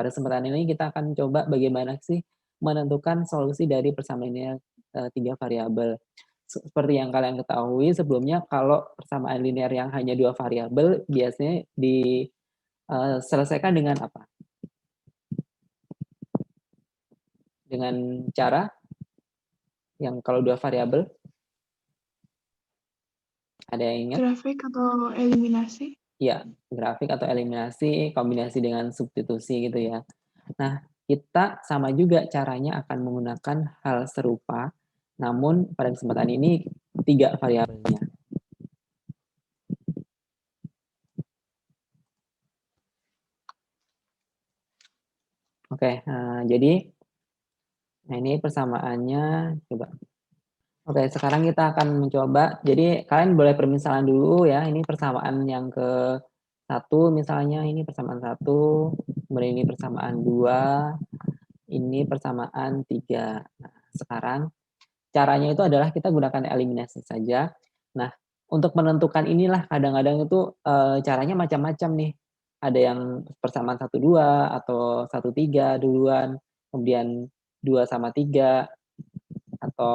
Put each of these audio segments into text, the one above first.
pada kesempatan ini kita akan coba bagaimana sih menentukan solusi dari persamaan linear 3 variabel. Seperti yang kalian ketahui sebelumnya kalau persamaan linear yang hanya 2 variabel biasanya selesaikan dengan apa? Dengan cara yang kalau 2 variabel? Ada yang ingat? Grafik atau eliminasi? Iya, grafik atau eliminasi, kombinasi dengan substitusi gitu ya. Nah, kita sama juga caranya akan menggunakan hal serupa, namun pada kesempatan ini 3 variabelnya. Oke, jadi ini persamaannya coba. Oke, sekarang kita akan mencoba, jadi kalian boleh permisalan dulu ya, ini persamaan yang ke-1 misalnya, ini persamaan 1, kemudian ini persamaan 2, ini persamaan 3. Nah, sekarang caranya itu adalah kita gunakan eliminasi saja. Nah, untuk menentukan inilah kadang-kadang itu, caranya macam-macam nih. Ada yang persamaan 1, 2 atau 1, 3 duluan, kemudian 2 sama 3 atau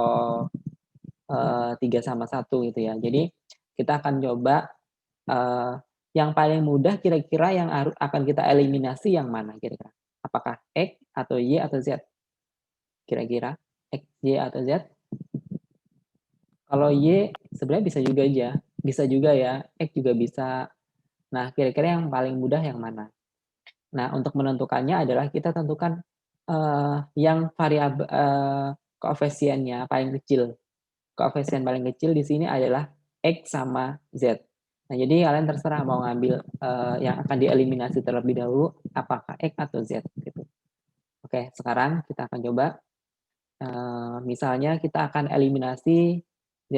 3 sama 1 gitu ya. Jadi kita akan coba, yang paling mudah kira-kira yang akan kita eliminasi yang mana kira-kira? Apakah X atau Y atau Z? Kira-kira X, Y, atau Z? Kalau Y sebenarnya bisa juga ya, X juga bisa. Nah, kira-kira yang paling mudah yang mana? Nah, untuk menentukannya adalah kita tentukan, yang koefisiennya paling kecil. Koefisien paling kecil di sini adalah X sama Z. Nah, jadi kalian terserah mau ngambil, yang akan dieliminasi terlebih dahulu, apakah X atau Z, gitu. Oke, sekarang kita akan coba, misalnya kita akan eliminasi Z.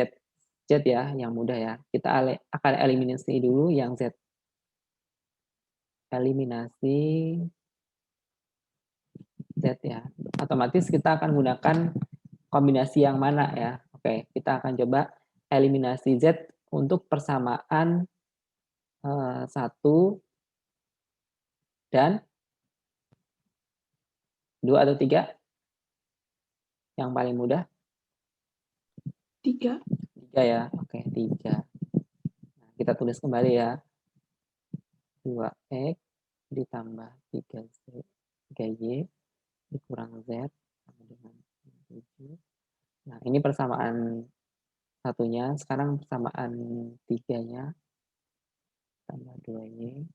Z ya, yang mudah ya. Kita akan eliminasi dulu yang Z. Eliminasi Z ya. Otomatis kita akan gunakan kombinasi yang mana ya. Oke, kita akan coba eliminasi Z untuk persamaan 1 dan 2 atau 3? Yang paling mudah? 3. 3 ya. Oke, 3. Nah, kita tulis kembali ya. 2X ditambah 3Y dikurang Z sama dengan 7. Nah, ini persamaan satunya. Sekarang persamaan 3-nya tambah 2Y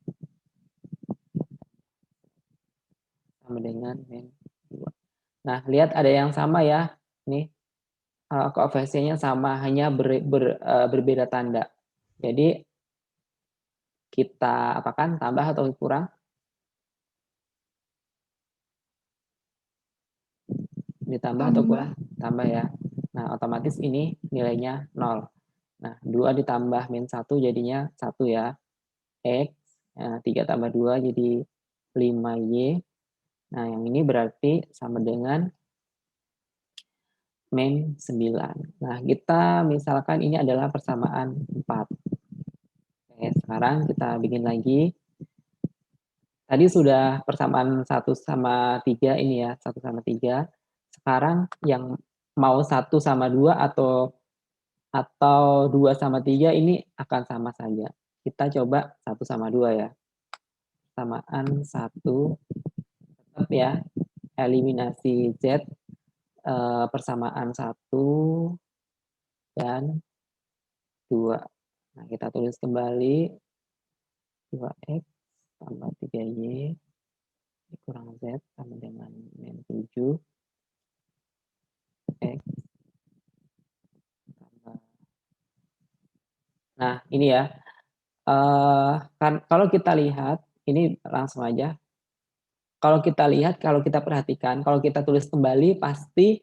sama dengan min 2. Nah, lihat ada yang sama ya. Nih, koefisiennya sama, hanya berbeda tanda. Jadi kita apakan, tambah atau kurang? Ditambah atau Tambah. kurang? Tambah ya. Nah, otomatis ini nilainya 0. Nah, 2 ditambah min 1 jadinya 1 ya. X, 3 tambah 2 jadi 5Y. Nah, yang ini berarti sama dengan min 9. Nah, kita misalkan ini adalah persamaan 4. Oke, sekarang kita bikin lagi. Tadi sudah persamaan 1 sama 3 ini ya, 1 sama 3. Sekarang yang mau 1 sama 2 atau 2 sama 3 ini akan sama saja. Kita coba 1 sama 2 ya. Persamaan 1, tetap ya, eliminasi Z, persamaan 1 dan 2. Nah, kita tulis kembali 2X tambah 3Y dikurang Z sama dengan min 7. X tambah. Nah, ini ya, kan kalau kita lihat, ini langsung aja. Kalau kita lihat, kalau kita perhatikan, kalau kita tulis kembali pasti,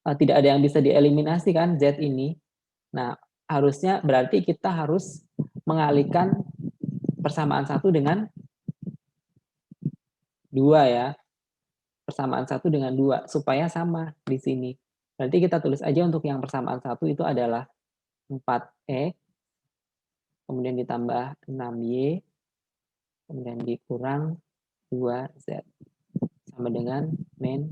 tidak ada yang bisa dieliminasi kan Z ini. Nah, harusnya berarti kita harus mengalihkan persamaan 1 dengan 2 ya. Persamaan 1 dengan 2 supaya sama di sini. Berarti kita tulis aja untuk yang persamaan 1 itu adalah 4X, kemudian ditambah 6Y, kemudian dikurang 2Z sama dengan min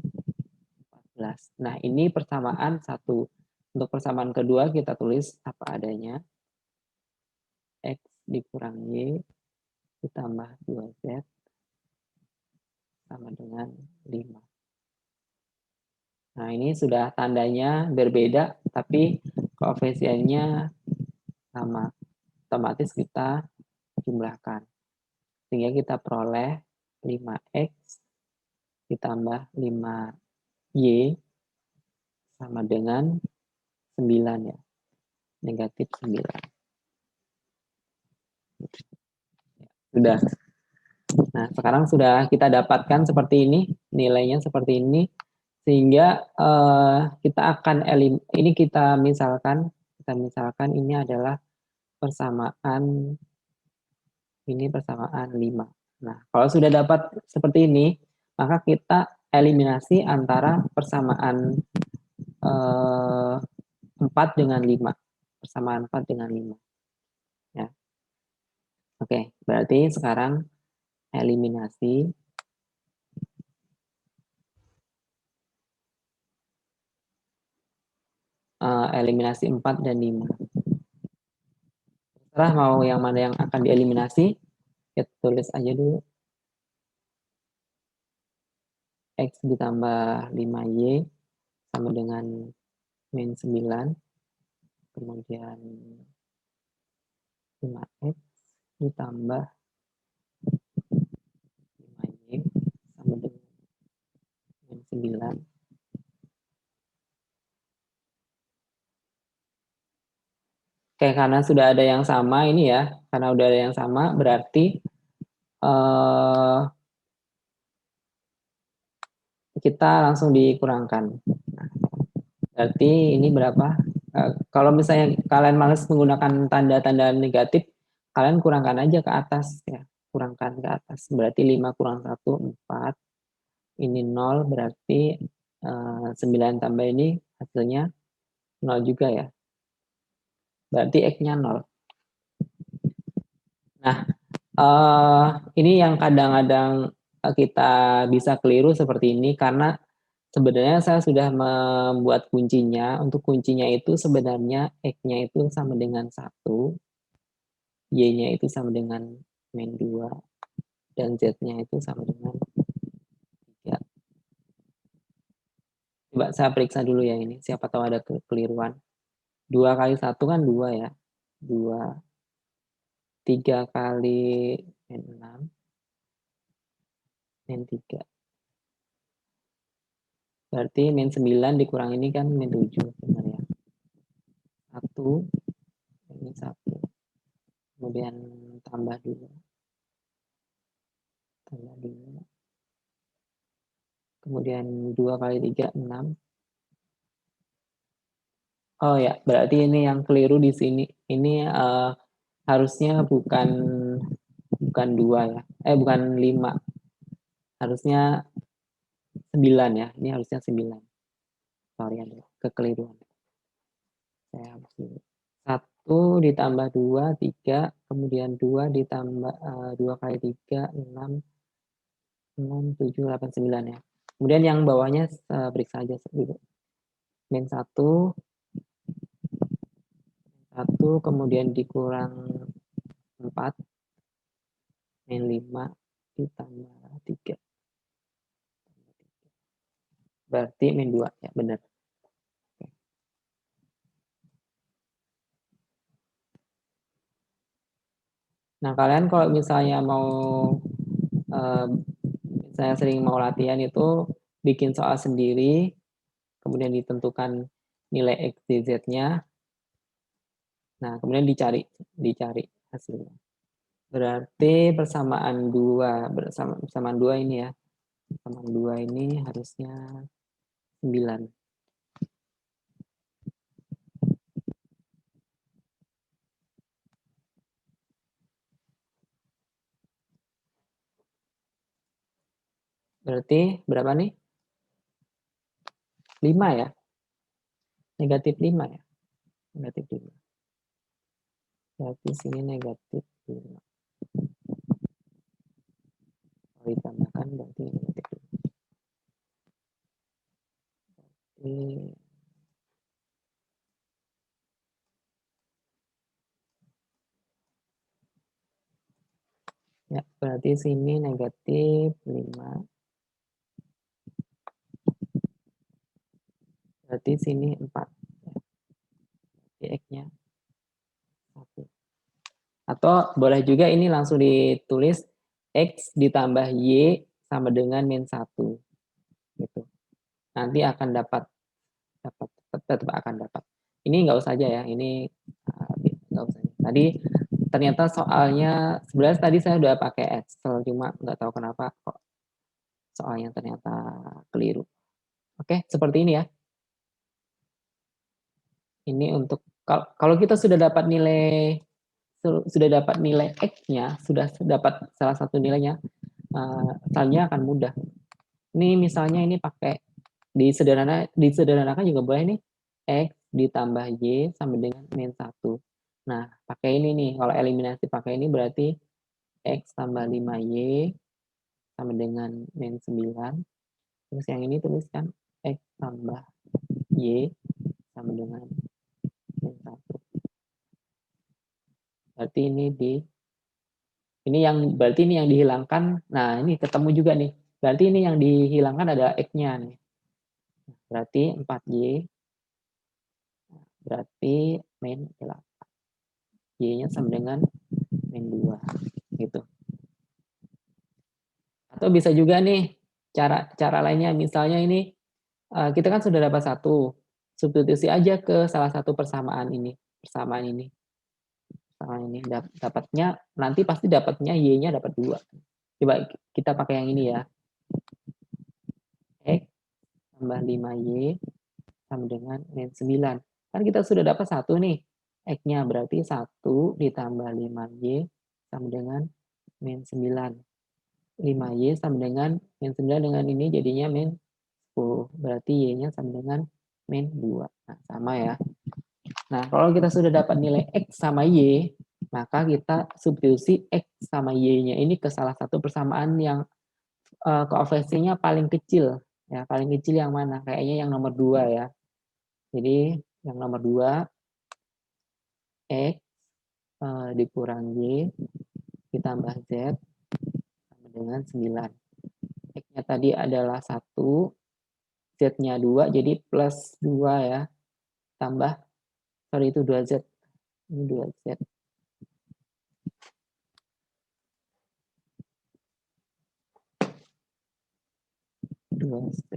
14. Nah, ini persamaan 1. Untuk persamaan kedua kita tulis apa adanya. X dikurang Y ditambah 2Z sama dengan 5. Nah, ini sudah tandanya berbeda, tapi koefisiennya sama. Otomatis kita jumlahkan. Sehingga kita peroleh 5X ditambah 5Y sama dengan 9 ya. Negatif 9. Sudah. Nah, sekarang sudah kita dapatkan seperti ini, nilainya seperti ini, sehingga kita akan ini kita misalkan ini adalah persamaan 5. Nah, kalau sudah dapat seperti ini, maka kita eliminasi antara persamaan 4 dengan 5. Persamaan 4 dengan 5. Ya. Oke, berarti sekarang eliminasi eliminasi 4 dan 5. Terserah mau yang mana yang akan dieliminasi, kita tulis aja dulu. X ditambah 5Y sama dengan min 9. Kemudian 5X ditambah 5Y sama dengan min 9. Oke, karena sudah ada yang sama ini ya, karena udah ada yang sama berarti kita langsung dikurangkan. Nah, berarti ini berapa? Kalau misalnya kalian males menggunakan tanda-tanda negatif, kalian kurangkan aja ke atas ya. Kurangkan ke atas. Berarti 5 kurang 1, 4. Ini 0 berarti 9 tambah ini hasilnya 0 juga ya. Berarti X-nya 0. Nah, ini yang kadang-kadang kita bisa keliru seperti ini karena sebenarnya saya sudah membuat kuncinya. Untuk kuncinya itu sebenarnya X-nya itu sama dengan 1, Y-nya itu sama dengan min 2, dan Z-nya itu sama dengan 3. Coba saya periksa dulu ya ini, siapa tahu ada kekeliruan. 2 kali 1 kan 2 ya. 2. 3 kali min 6, min 3. Berarti min 9 dikurang ini kan min 7. Benar ya. 1, ini 1. Kemudian tambah 2. Tambah 2. Kemudian 2 kali 3, 6. Oh ya, berarti ini yang keliru di sini. Ini harusnya bukan 2 ya. Bukan 5. Harusnya 9 ya. Ini harusnya 9. Sorry ada kekeliruan. Saya hapus dulu. 1 ditambah 2, 3. Kemudian 2 ditambah 2 kali 3, 6. 6, 7, 8, 9 ya. Kemudian yang bawahnya periksa aja dulu. Min 1, kemudian dikurang 4, min 5 ditambah 3. Berarti min 2 ya, benar. Nah, kalian kalau misalnya mau saya sering mau latihan itu bikin soal sendiri, kemudian ditentukan nilai X, Y, Z-nya. Nah, kemudian dicari hasilnya. Berarti persamaan 2 ini ya. Persamaan 2 ini harusnya 9. Berarti berapa nih? 5 ya? Negatif 5 ya? Negatif 5. Berarti sini negatif 5. ditambahkan berarti negatif 2. Oke. Ya, berarti sini negatif 5. Berarti sini 4. Ya. X-nya 1. Atau boleh juga ini langsung ditulis X ditambah Y sama dengan min 1. Gitu. Nanti akan dapat tetap akan dapat. Ini nggak usah aja ya, ini nggak usah. Tadi ternyata soalnya sebenarnya tadi saya udah pakai Excel, cuma nggak tahu kenapa kok soalnya ternyata keliru. Oke, seperti ini ya. Ini untuk kalau kita sudah dapat nilai X-nya, sudah dapat salah satu nilainya, selanjutnya akan mudah. Ini misalnya ini pakai disederhanakan juga boleh nih, X ditambah Y sama dengan min 1. Nah, pakai ini nih, kalau eliminasi pakai ini berarti X tambah 5Y sama dengan min 9. Terus yang ini tuliskan X tambah Y sama dengan min 1. Berarti berarti ini yang dihilangkan. Nah, ini ketemu juga nih. Berarti ini yang dihilangkan ada X-nya nih. Berarti 4Y. Berarti min 8. Y-nya sama dengan min 2. Gitu. Atau bisa juga nih cara lainnya, misalnya ini kita kan sudah dapat 1, substitusi aja ke salah satu persamaan ini. Dapatnya nanti pasti dapatnya Y-nya dapat 2. Coba kita pakai yang ini ya. X tambah 5Y sama dengan min 9. Kan kita sudah dapat 1 nih. X-nya berarti 1 ditambah 5Y sama dengan min 9. 5Y sama dengan min 9 dengan ini jadinya min 10. Berarti Y-nya sama dengan min 2. Nah, sama ya. Nah, kalau kita sudah dapat nilai X sama Y, maka kita substitusi X sama Y-nya ini ke salah satu persamaan yang koefisiennya paling kecil. Ya, paling kecil yang mana? Kayaknya yang nomor 2 ya. Jadi, yang nomor 2, X dikurang Y ditambah Z sama dengan 9. X-nya tadi adalah 1, Z-nya 2, jadi plus 2 ya. Tambah, sorry itu 2Z. Ini 2Z. 2Z.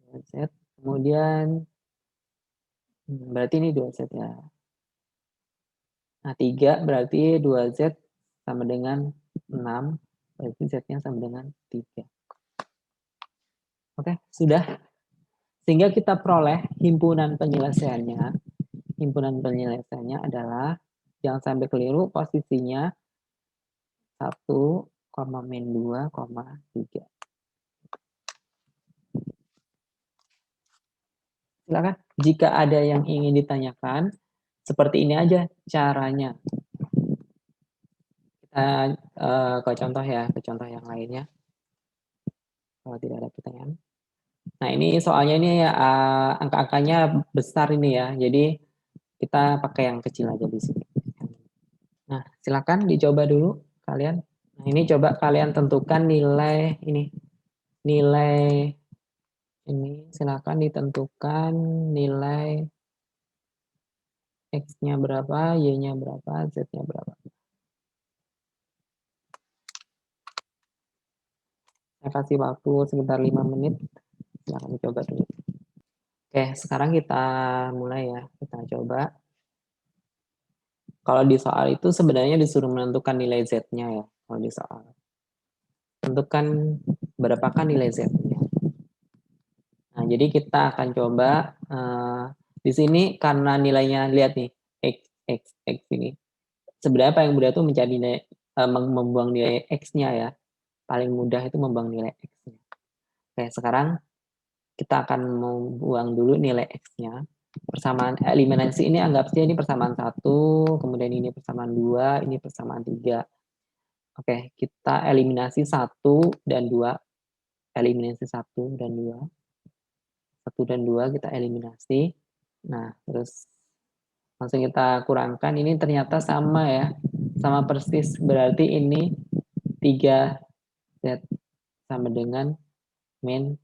2Z. Kemudian, berarti ini 2Z ya. Nah, 3 berarti 2Z sama dengan 6. Berarti Z-nya sama dengan 3. Oke, sudah. Sehingga kita peroleh himpunan penyelesaiannya. Himpunan penyelesaiannya adalah, jangan sampai keliru, posisinya 1, min 2, 3. Silakan. Jika ada yang ingin ditanyakan, seperti ini aja caranya. Kita ke contoh ya, ke contoh yang lainnya. Kalau tidak ada pertanyaan. Nah, ini soalnya ini angka-angkanya besar ini ya. Jadi kita pakai yang kecil aja di sini. Nah, silakan dicoba dulu kalian. Nah, ini coba kalian tentukan nilai ini. Nilai ini silakan ditentukan nilai X-nya berapa, Y-nya berapa, Z-nya berapa. Saya kasih waktu sekitar 5 menit. Silakan coba dulu. Oke, sekarang kita mulai ya. Kita coba. Kalau di soal itu sebenarnya disuruh menentukan nilai Z-nya ya. Kalau di soal. Tentukan berapakah nilai Z-nya. Nah, jadi kita akan coba di sini karena nilainya lihat nih X ini. Sebenarnya paling mudah itu mencari nilai membuang nilai X-nya ya. Paling mudah itu membuang nilai X-nya. Oke, sekarang kita akan membuang dulu nilai X-nya. Persamaan eliminasi ini anggap saja ini persamaan 1, kemudian ini persamaan 2, ini persamaan 3. Oke, kita eliminasi 1 dan 2, eliminasi 1 dan 2, 1 dan 2 kita eliminasi. Nah, terus langsung kita kurangkan, ini ternyata sama ya, sama persis, berarti ini 3Z sama dengan min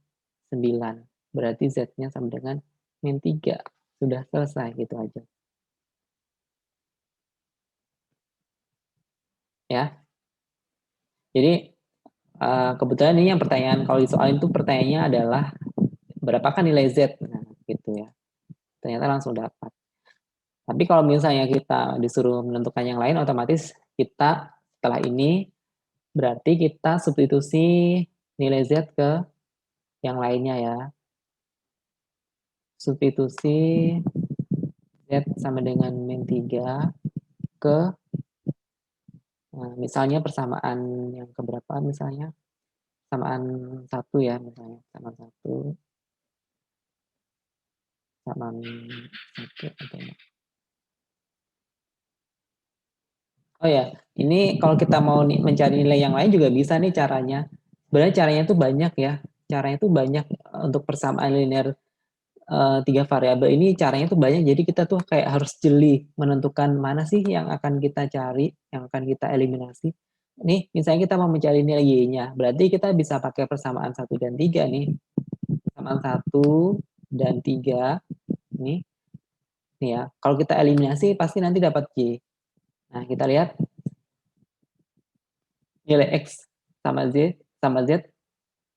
9, berarti Z-nya sama dengan min 3, sudah selesai, gitu aja. Ya. Jadi, kebetulan ini yang pertanyaan, kalau di soal itu pertanyaannya adalah, berapakah nilai Z? Nah, gitu ya. Ternyata langsung dapat. Tapi kalau misalnya kita disuruh menentukan yang lain, otomatis kita setelah ini, berarti kita substitusi nilai Z ke yang lainnya ya. Substitusi Z sama dengan min 3 ke, misalnya persamaan yang keberapa misalnya, persamaan 1 ya misalnya, persamaan 1, persamaan 1 atau oh ya, ini kalau kita mau mencari nilai yang lain juga bisa nih caranya. Sebenarnya caranya tuh banyak ya, caranya tuh banyak untuk persamaan linear 3 variabel ini caranya tuh banyak, jadi kita tuh kayak harus jeli menentukan mana sih yang akan kita cari, yang akan kita eliminasi. Nih, misalnya kita mau mencari nilai Y-nya, berarti kita bisa pakai persamaan 1 dan 3 nih. Persamaan 1 dan 3 nih ya, kalau kita eliminasi pasti nanti dapat Y. Nah, kita lihat nilai X sama Z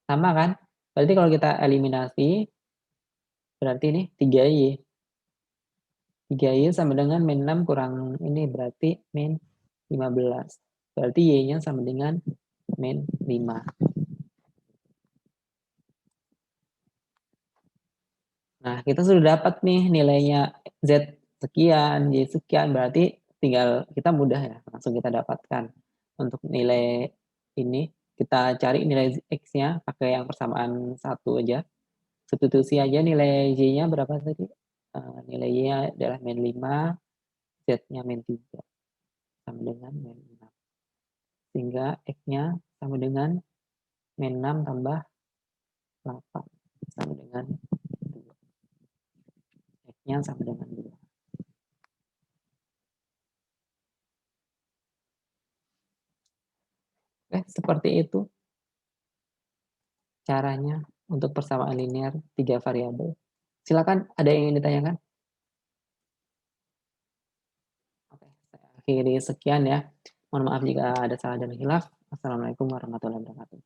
sama kan? Berarti kalau kita eliminasi, berarti ini 3Y. 3Y sama dengan min 6 kurang ini berarti min 15. Berarti Y-nya sama dengan min 5. Nah, kita sudah dapat nih nilainya Z sekian, Y sekian, berarti tinggal kita mudah ya, langsung kita dapatkan. Untuk nilai ini, kita cari nilai X-nya pakai yang persamaan 1 aja. Substitusi aja nilai Y-nya berapa tadi? Nilai Y-nya adalah min 5, Z-nya min 3, sama dengan min 6. Sehingga X-nya sama dengan min 6 tambah 8, sama dengan 2. X-nya sama dengan 2. Oke, seperti itu caranya untuk persamaan linear 3 variabel. Silakan, ada yang ingin ditanyakan? Oke, saya akhiri sekian ya. Mohon maaf jika ada salah dan hilaf. Wassalamualaikum warahmatullahi wabarakatuh.